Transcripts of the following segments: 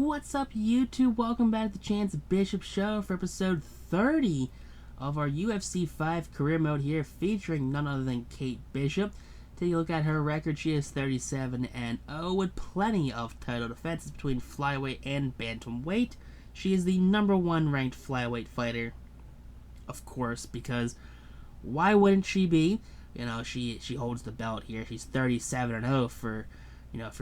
What's up, YouTube? Welcome back to the Chance Bishop Show for episode 30 of our UFC 5 career mode here, featuring none other than Kate Bishop. Take a look at her record. She is 37-0 with plenty of title defenses between flyweight and bantamweight. She is the #1 ranked flyweight fighter, of course, because why wouldn't she be? You know, she holds the belt here. She's 37-0 for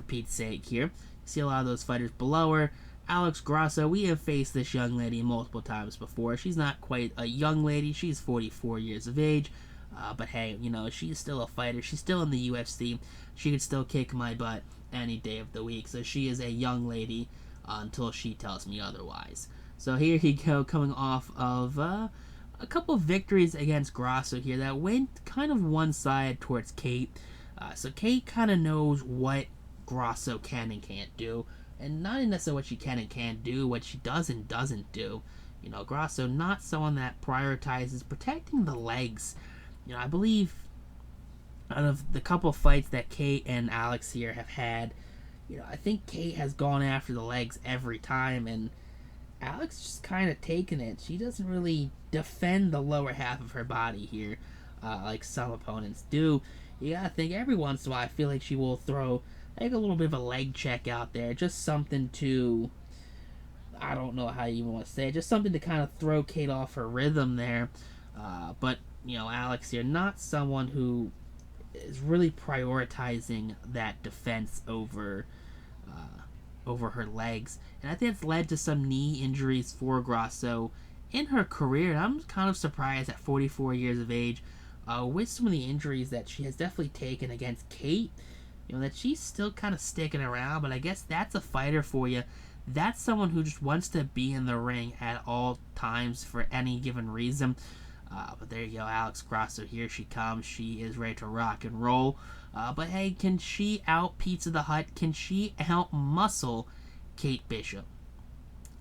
Pete's sake here. See a lot of those fighters below her. Alex Grasso, we have faced this young lady multiple times before. She's not quite a young lady. She's 44 years of age. But hey, she's still a fighter. She's still in the UFC. She could still kick my butt any day of the week. So she is a young lady until she tells me otherwise. So here you go, coming off of a couple of victories against Grasso here that went kind of one side towards Kate. So Kate kind of knows what Grasso can and can't do, and not necessarily what she can and can't do, what she does and doesn't do. Grasso not someone that prioritizes protecting the legs. I believe out of the couple of fights that Kate and Alex here have had, I think Kate has gone after the legs every time, and Alex just kind of taken it. She doesn't really defend the lower half of her body here, like some opponents do. You gotta think every once in a while, I feel like she will throw like a little bit of a leg check out there, just something to, I don't know how you even want to say it, just something to kind of throw Kate off her rhythm there. But Alex here, not someone who is really prioritizing that defense over her legs, and I think it's led to some knee injuries for Grasso in her career. And I'm kind of surprised at 44 years of age, with some of the injuries that she has definitely taken against Kate, that she's still kind of sticking around. But I guess that's a fighter for you. That's someone who just wants to be in the ring at all times for any given reason. But there you go, Alex Grasso, here she comes. She is ready to rock and roll. But hey, can she out Pizza the Hut? Can she out muscle Kate Bishop?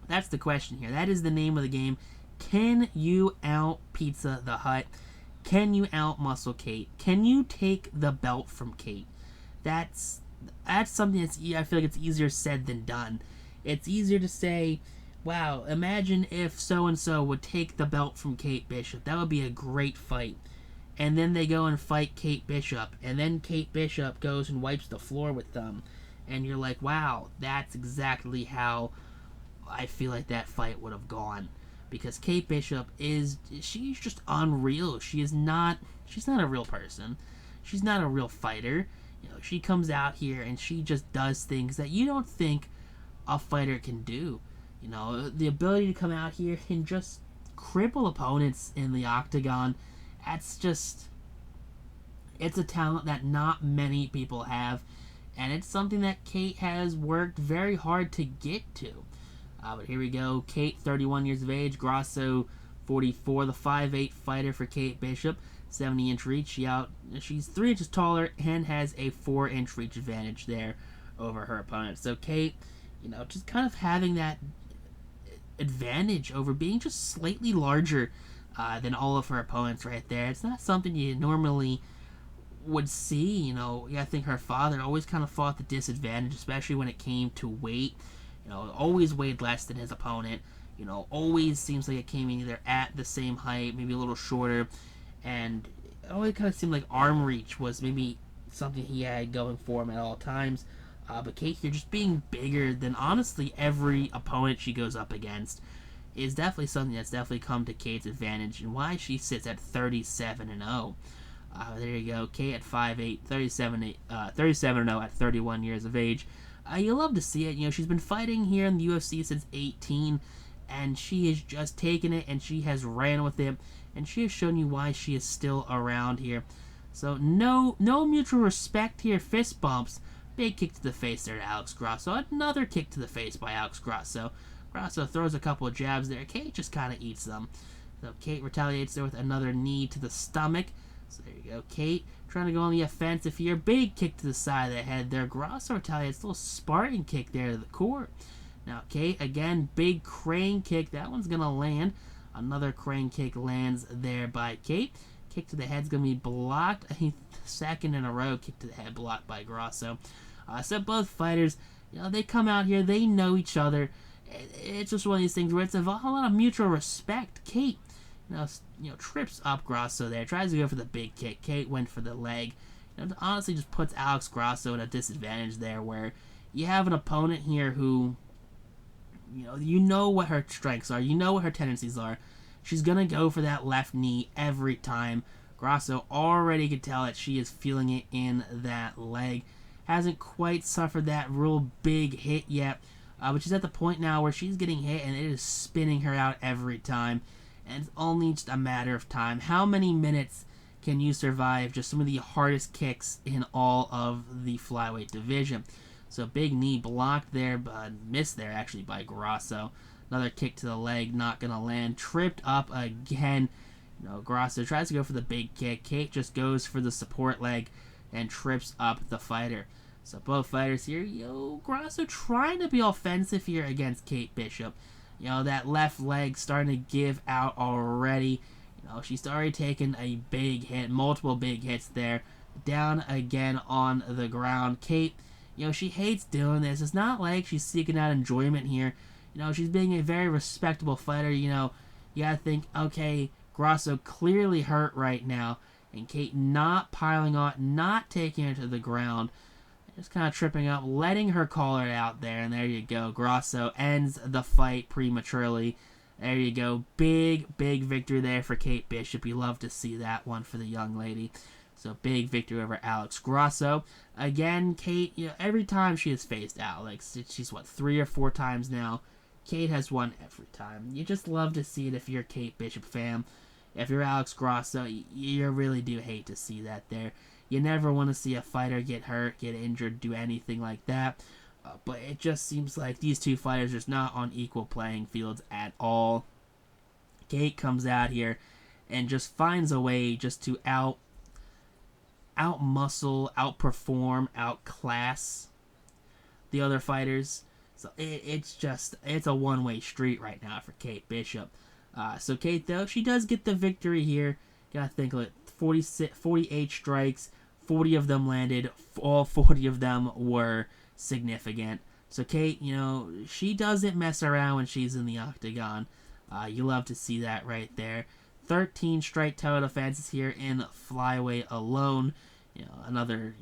That's the question here. That is the name of the game. Can you out Pizza the Hut? Can you out muscle Kate? Can you take the belt from Kate? That's something that's, I feel like it's easier said than done. It's easier to say, wow, imagine if so-and-so would take the belt from Kate Bishop. That would be a great fight. And then they go and fight Kate Bishop. And then Kate Bishop goes and wipes the floor with them. And you're like, wow, that's exactly how I feel like that fight would have gone. Because Kate Bishop she's just unreal. She's not a real person. She's not a real fighter. She comes out here and she just does things that you don't think a fighter can do. The ability to come out here and just cripple opponents in the octagon, it's a talent that not many people have, and it's something that Kate has worked very hard to get to. But here we go, Kate, 31 years of age, Grasso, 44, the 5'8" fighter for Kate Bishop, 70-inch reach. She's 3 inches taller and has a 4-inch reach advantage there over her opponent. So Kate, just kind of having that advantage over being just slightly larger than all of her opponents right there. It's not something you normally would see. I think her father always kind of fought the disadvantage, especially when it came to weight. Always weighed less than his opponent. Always seems like it came in either at the same height, maybe a little shorter, and it always kind of seemed like arm reach was maybe something he had going for him at all times. But Kate here just being bigger than honestly every opponent she goes up against is definitely something that's definitely come to Kate's advantage, and why she sits at 37-0. There you go, Kate at 5'8", 37-0 at 31 years of age. You love to see it. She's been fighting here in the UFC since 18, and she has just taken it, and she has ran with it, and she has shown you why she is still around here. So no mutual respect here. Fist bumps. Big kick to the face there to Alex Grasso. Another kick to the face by Alex Grasso. Grasso throws a couple of jabs there. Kate just kind of eats them. So Kate retaliates there with another knee to the stomach. So there you go, Kate trying to go on the offensive here. Big kick to the side of the head there. Grasso retaliates. A little Spartan kick there to the core. Now Kate, again, big crane kick. That one's going to land. Another crane kick lands there by Kate. Kick to the head's going to be blocked. I think second in a row kick to the head blocked by Grasso. So both fighters They come out here, they know each other. It's just one of these things where it's a lot of mutual respect. Kate, trips up Grasso there, tries to go for the big kick. Kate went for the leg. Honestly just puts Alex Grasso at a disadvantage there, where you have an opponent here who, you know what her strengths are, you know what her tendencies are. She's gonna go for that left knee every time. Grasso already could tell that she is feeling it in that leg. Hasn't quite suffered that real big hit yet, but she's at the point now where she's getting hit and it is spinning her out every time. And it's only just a matter of time. How many minutes can you survive just some of the hardest kicks in all of the flyweight division? So big knee blocked there, but missed there actually by Grasso. Another kick to the leg, not going to land. Tripped up again. Grasso tries to go for the big kick. Kate just goes for the support leg and trips up the fighter. So both fighters here, Grasso trying to be offensive here against Kate Bishop. That left leg starting to give out already. She's already taken a big hit, multiple big hits there. Down again on the ground. Kate, she hates doing this. It's not like she's seeking out enjoyment here. She's being a very respectable fighter. You gotta think, okay, Grasso clearly hurt right now. And Kate not piling on, not taking her to the ground. Just kind of tripping up, letting her call her out there. And there you go. Grasso ends the fight prematurely. There you go. Big, big victory there for Kate Bishop. You love to see that one for the young lady. So big victory over Alex Grasso. Again, Kate, every time she has faced Alex, she's 3 or 4 times now. Kate has won every time. You just love to see it if you're a Kate Bishop fan. If you're Alex Grasso, you really do hate to see that there. You never want to see a fighter get hurt, get injured, do anything like that. But it just seems like these two fighters are just not on equal playing fields at all. Kate comes out here and just finds a way just to out-muscle, outperform, outclass the other fighters. So it's a one-way street right now for Kate Bishop. So Kate, though, she does get the victory here. Gotta think of it, 48 strikes, 40 of them landed, all 40 of them were significant. So Kate, she doesn't mess around when she's in the octagon. You love to see that right there. 13 strike title defenses here in flyweight alone. Another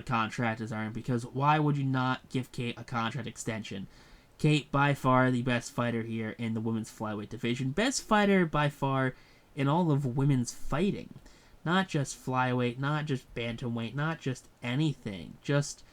contract is earned, because why would you not give Kate a contract extension? Kate, by far the best fighter here in the women's flyweight division. Best fighter by far in all of women's fighting. Not just flyweight, not just bantamweight, not just anything. Just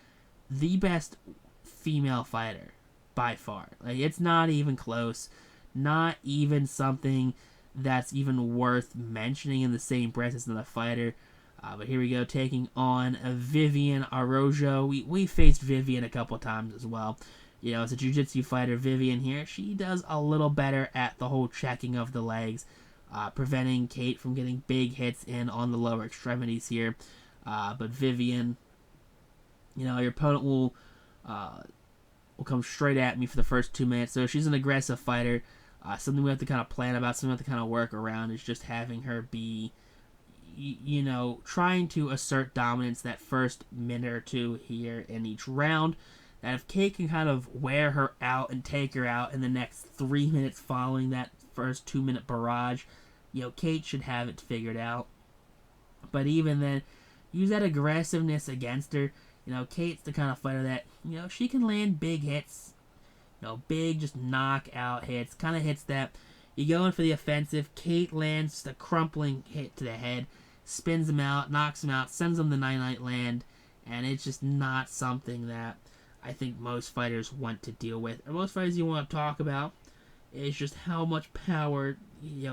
the best female fighter by far. It's not even close. Not even something that's even worth mentioning in the same breath as another fighter. But here we go, taking on Vivian Araujo. We faced Vivian a couple times as well. As a jiu-jitsu fighter, Vivian here, she does a little better at the whole checking of the legs, preventing Kate from getting big hits in on the lower extremities here. But Vivian, your opponent will come straight at me for the first 2 minutes. So she's an aggressive fighter. Something we have to kind of plan about, something we have to kind of work around is just having her be, trying to assert dominance that first minute or two here in each round. That if Kate can kind of wear her out and take her out in the next 3 minutes following that first 2-minute barrage, Kate should have it figured out. But even then, use that aggressiveness against her. Kate's the kind of fighter that, she can land big hits. Big, just knockout hits. Kind of hits that you go in for the offensive. Kate lands the crumpling hit to the head, spins him out, knocks him out, sends him the night-night land. And it's just not something that I think most fighters want to deal with, or most fighters you want to talk about. Is just how much power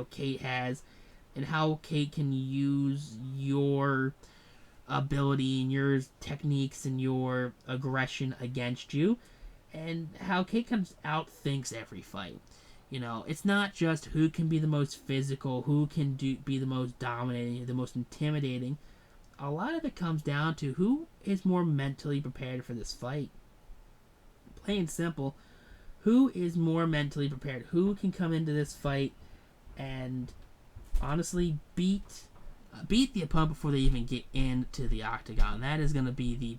Kate has, and how Kate can use your ability and your techniques and your aggression against you, and how Kate comes out thinks every fight. It's not just who can be the most physical, who can be the most dominating, the most intimidating. A lot of it comes down to who is more mentally prepared for this fight. Plain simple, who is more mentally prepared? Who can come into this fight and honestly beat the opponent before they even get into the octagon? That is going to be the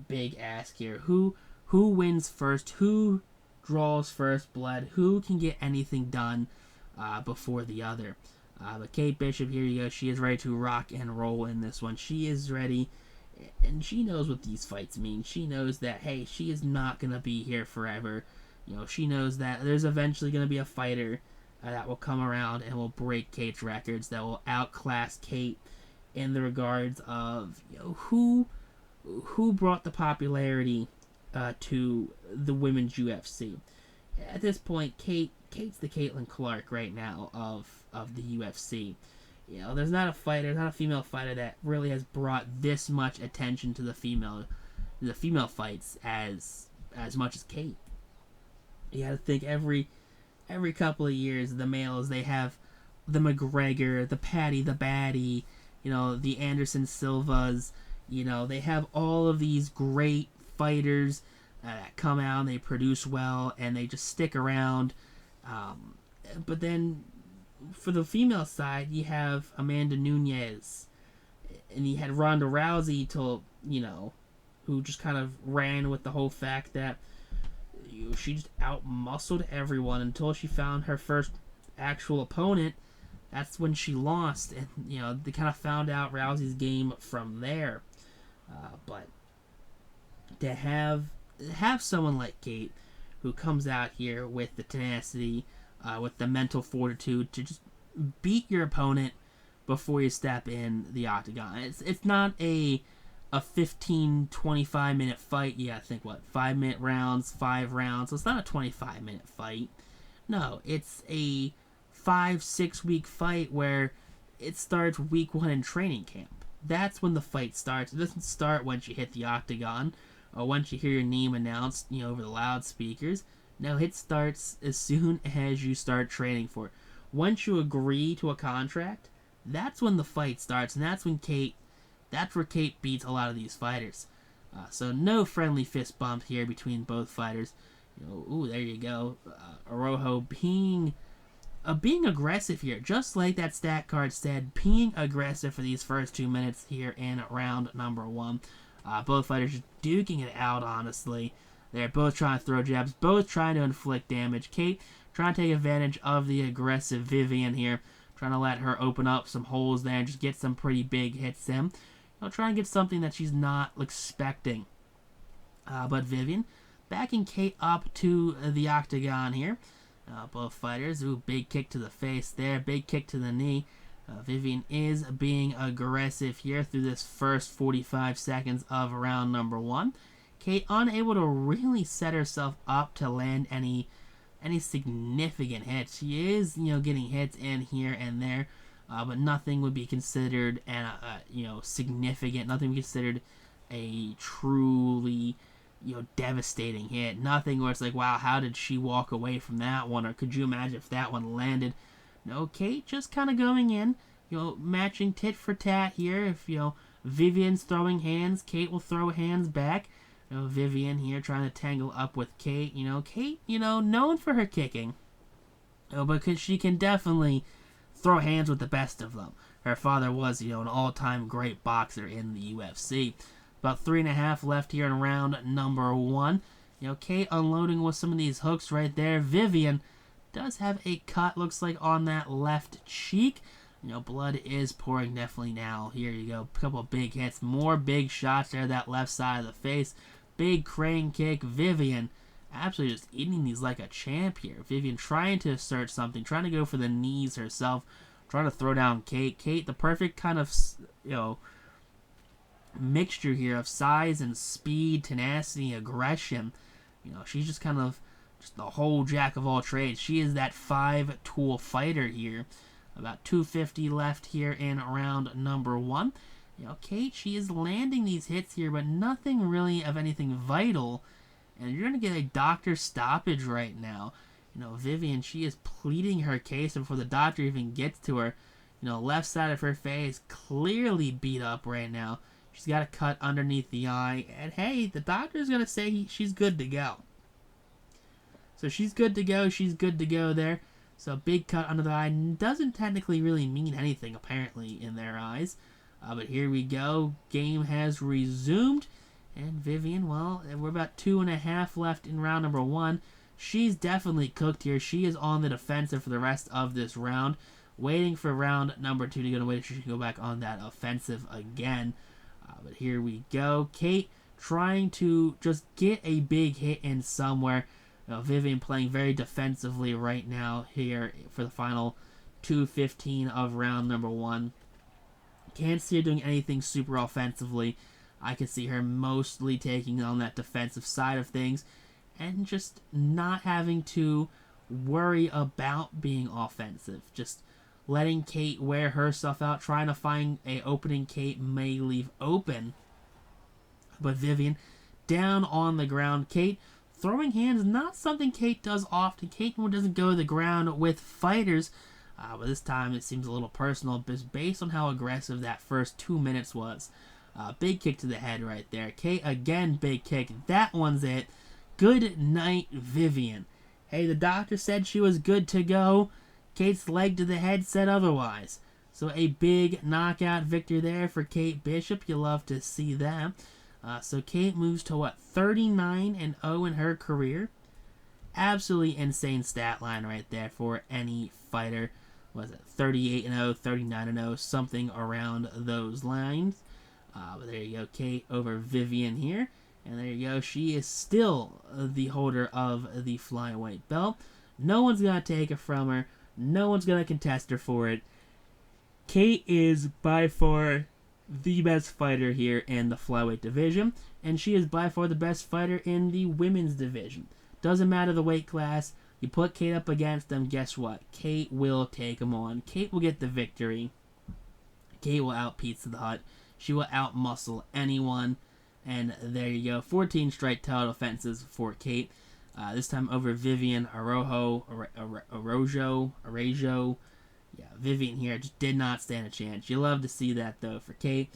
big ask here. Who who wins first, who draws first blood, who can get anything done before the other. But Kate Bishop, here you go. She is ready to rock and roll in this one. She is ready, and she knows what these fights mean. She knows that, hey, she is not going to be here forever. She knows that there's eventually going to be a fighter that will come around and will break Kate's records, that will outclass Kate in the regards of who brought the popularity to the women's UFC. At this point, Kate's the Caitlin Clark right now of the UFC. There's not a female fighter that really has brought this much attention to the female fights as much as Kate. You got to think every couple of years, the males, they have the McGregor, the Patty the Batty, the Anderson Silvas. They have all of these great fighters that come out and they produce well and they just stick around. But then for the female side, you have Amanda Nunes, and you had Ronda Rousey who just kind of ran with the whole fact that she just out-muscled everyone until she found her first actual opponent. That's when she lost, and they kind of found out Rousey's game from there. But to have someone like Kate, who comes out here with the tenacity, with the mental fortitude to just beat your opponent before you step in the octagon. It's not a 15, 25-minute fight. You gotta think, 5-minute rounds, 5 rounds. So it's not a 25-minute fight. No, it's a 5-6 week fight where it starts week 1 in training camp. That's when the fight starts. It doesn't start once you hit the octagon or once you hear your name announced, over the loudspeakers. No, it starts as soon as you start training for it. Once you agree to a contract, that's when the fight starts, and that's where Kate beats a lot of these fighters. So no friendly fist bump here between both fighters. There you go. Araujo being aggressive here, just like that stat card said, being aggressive for these first 2 minutes here in round number 1. Both fighters just duking it out, honestly. They're both trying to throw jabs, both trying to inflict damage. Kate trying to take advantage of the aggressive Vivian here, trying to let her open up some holes there and just get some pretty big hits in. Trying to get something that she's not expecting. But Vivian backing Kate up to the octagon here. Both fighters, big kick to the face there, big kick to the knee. Vivian is being aggressive here through this first 45 seconds of round number 1. Kate unable to really set herself up to land any significant hits. She is, getting hits in here and there, but nothing would be considered significant. Nothing would be considered a truly, devastating hit. Nothing where it's like, wow, how did she walk away from that one? Or could you imagine if that one landed? No, Kate just kind of going in, matching tit for tat here. If, Vivian's throwing hands, Kate will throw hands back. Vivian here trying to tangle up with Kate. Kate, known for her kicking. Because she can definitely throw hands with the best of them. Her father was, an all-time great boxer in the UFC. About 3.5 left here in round number 1. Kate unloading with some of these hooks right there. Vivian does have a cut, looks like, on that left cheek. Blood is pouring definitely now. Here you go. A couple of big hits. More big shots there, that left side of the face. Big crane kick. Vivian absolutely just eating these like a champ here. Vivian trying to assert something, trying to go for the knees herself, trying to throw down Kate. Kate, the perfect kind of, mixture here of size and speed, tenacity, aggression. She's just kind of the whole jack of all trades. She is that 5-tool fighter here. About 250 left here in round number 1. Kate, she is landing these hits here, but nothing really of anything vital. And you're going to get a doctor stoppage right now. Vivian, she is pleading her case before the doctor even gets to her. Left side of her face clearly beat up right now. She's got a cut underneath the eye. And hey, the doctor's going to say she's good to go. So she's good to go. She's good to go there. So big cut under the eye doesn't technically really mean anything, apparently, in their eyes. But here we go. Game has resumed. And Vivian, well, we're about 2.5 left in round number 1. She's definitely cooked here. She is on the defensive for the rest of this round, waiting for round number 2 to go away. She can go back on that offensive again. But here we go. Kate trying to just get a big hit in somewhere. Vivian playing very defensively right now here for the final 2:15 of round number 1. Can't see her doing anything super offensively. I can see her mostly taking on that defensive side of things and just not having to worry about being offensive. Just letting Kate wear her stuff out, trying to find a opening Kate may leave open. But Vivian down on the ground. Kate throwing hands, not something Kate does often. Kate doesn't go to the ground with fighters. But this time it seems a little personal based on how aggressive that first 2 minutes was. Big kick to the head right there. Kate again, big kick. That one's it. Good night, Vivian. Hey, the doctor said she was good to go. Kate's leg to the head said otherwise. So a big knockout victory there for Kate Bishop. You love to see that. So Kate moves to 39-0 in her career. Absolutely insane stat line right there for any fighter. Was it 38-0, 39-0, something around those lines. But there you go, Kate over Vivian here. And there you go, she is still the holder of the flyweight belt. No one's going to take it from her. No one's going to contest her for it. Kate is by far the best fighter here in the flyweight division. And she is by far the best fighter in the women's division. Doesn't matter the weight class. You put Kate up against them, guess what? Kate will take them on. Kate will get the victory. Kate will out Pizza the Hut. She will out-muscle anyone. And there you go. 14 straight title offenses for Kate. This time over Vivian Araújo. Yeah, Vivian here just did not stand a chance. You love to see that, though, for Kate.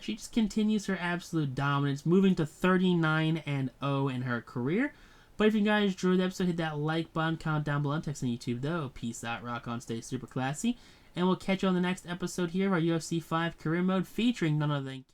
She just continues her absolute dominance, moving to 39-0 in her career. But if you guys enjoyed the episode, hit that like button, comment down below, and text on YouTube, though. Peace out, rock on, stay super classy. And we'll catch you on the next episode here of our UFC 5 career mode featuring none other than